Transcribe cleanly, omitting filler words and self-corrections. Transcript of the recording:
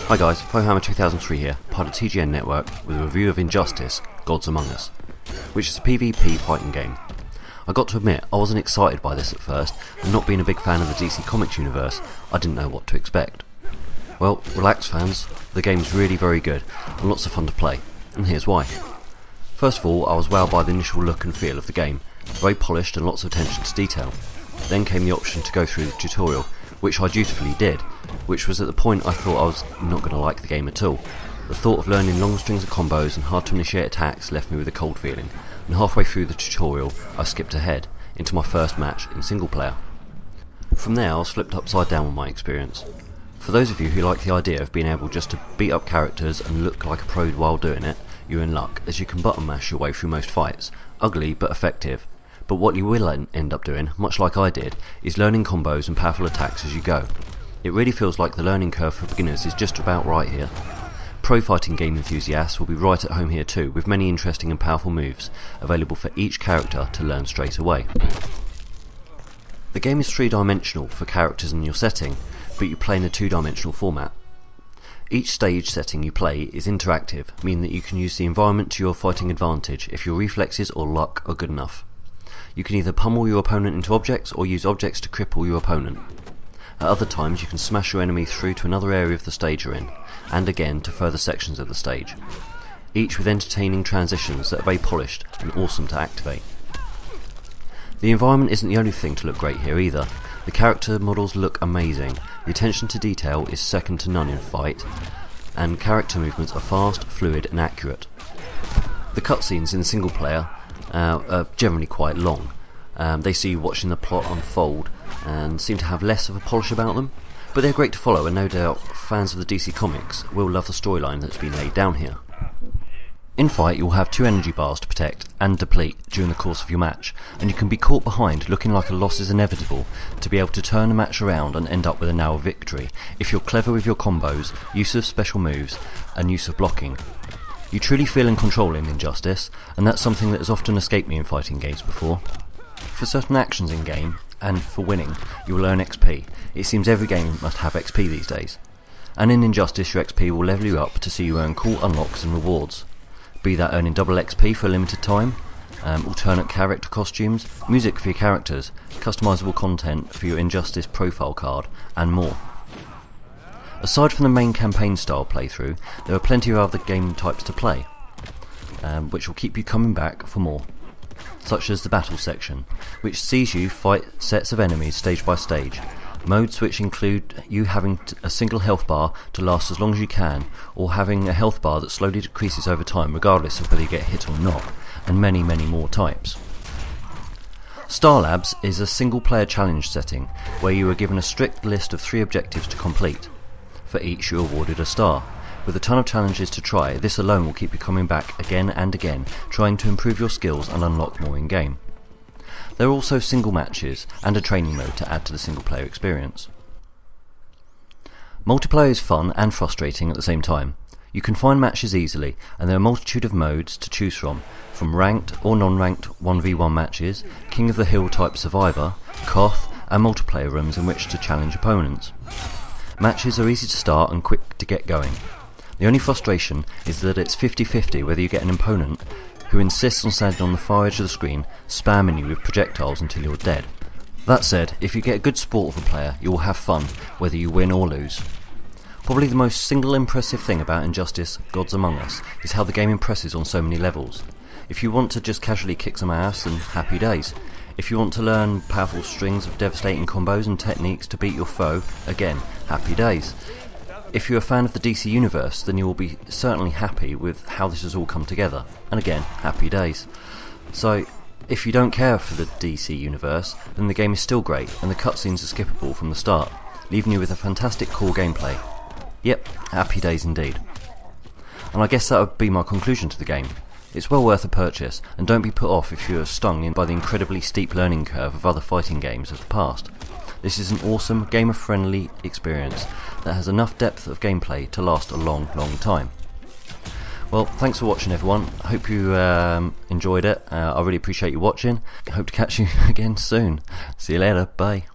Hi guys, FoHammer2003 here, part of TGN Network, with a review of Injustice: Gods Among Us, which is a PvP fighting game. I got to admit, I wasn't excited by this at first, and not being a big fan of the DC Comics universe, I didn't know what to expect. Well, relax fans, the game's really very good, and lots of fun to play, and here's why. First of all, I was wowed by the initial look and feel of the game, very polished and lots of attention to detail. Then came the option to go through the tutorial, which I dutifully did, which was at the point I thought I was not going to like the game at all. The thought of learning long strings of combos and hard to initiate attacks left me with a cold feeling, and halfway through the tutorial I skipped ahead into my first match in single player. From there I was flipped upside down with my experience. For those of you who like the idea of being able just to beat up characters and look like a pro while doing it, you're in luck, as you can button mash your way through most fights. Ugly but effective. But what you will end up doing, much like I did, is learning combos and powerful attacks as you go. It really feels like the learning curve for beginners is just about right here. Pro fighting game enthusiasts will be right at home here too, with many interesting and powerful moves available for each character to learn straight away. The game is three-dimensional for characters in your setting, but you play in a two-dimensional format. Each stage setting you play is interactive, meaning that you can use the environment to your fighting advantage if your reflexes or luck are good enough. You can either pummel your opponent into objects or use objects to cripple your opponent. At other times you can smash your enemy through to another area of the stage you're in, and again to further sections of the stage, each with entertaining transitions that are very polished and awesome to activate. The environment isn't the only thing to look great here either. The character models look amazing, the attention to detail is second to none in fight, and character movements are fast, fluid and accurate. The cutscenes in single player are generally quite long. They see you watching the plot unfold and seem to have less of a polish about them, but they're great to follow, and no doubt fans of the DC Comics will love the storyline that's been laid down here. In fight you will have 2 energy bars to protect and deplete during the course of your match, and you can be caught behind looking like a loss is inevitable to be able to turn the match around and end up with a narrow victory if you're clever with your combos, use of special moves and use of blocking. You truly feel in control in Injustice, and that's something that has often escaped me in fighting games before. For certain actions in game, and for winning, you will earn XP. It seems every game must have XP these days. And in Injustice your XP will level you up to see you earn cool unlocks and rewards. Be that earning double XP for a limited time, alternate character costumes, music for your characters, customizable content for your Injustice profile card, and more. Aside from the main campaign style playthrough, there are plenty of other game types to play, which will keep you coming back for more, such as the battle section, which sees you fight sets of enemies stage by stage. Modes which include you having a single health bar to last as long as you can, or having a health bar that slowly decreases over time regardless of whether you get hit or not, and many more types. Star Labs is a single player challenge setting where you are given a strict list of 3 objectives to complete. For each you are awarded a star. With a ton of challenges to try, this alone will keep you coming back again and again, trying to improve your skills and unlock more in game. There are also single matches and a training mode to add to the single player experience. Multiplayer is fun and frustrating at the same time. You can find matches easily, and there are a multitude of modes to choose from ranked or non-ranked 1v1 matches, King of the Hill type survivor, Koth, and multiplayer rooms in which to challenge opponents. Matches are easy to start and quick to get going. The only frustration is that it's 50-50 whether you get an opponent who insists on standing on the far edge of the screen, spamming you with projectiles until you're dead. That said, if you get a good sport of a player, you will have fun, whether you win or lose. Probably the most single impressive thing about Injustice: Gods Among Us is how the game impresses on so many levels. If you want to just casually kick some ass, then happy days. If you want to learn powerful strings of devastating combos and techniques to beat your foe, again, happy days. If you're a fan of the DC universe, then you will be certainly happy with how this has all come together, and again, happy days. So, if you don't care for the DC universe, then the game is still great, and the cutscenes are skippable from the start, leaving you with a fantastic core gameplay. Yep, happy days indeed. And I guess that would be my conclusion to the game. It's well worth a purchase, and don't be put off if you are stung by the incredibly steep learning curve of other fighting games of the past. This is an awesome, gamer-friendly experience that has enough depth of gameplay to last a long time. Well, thanks for watching everyone. I hope you enjoyed it. I really appreciate you watching. I hope to catch you again soon. See you later, bye.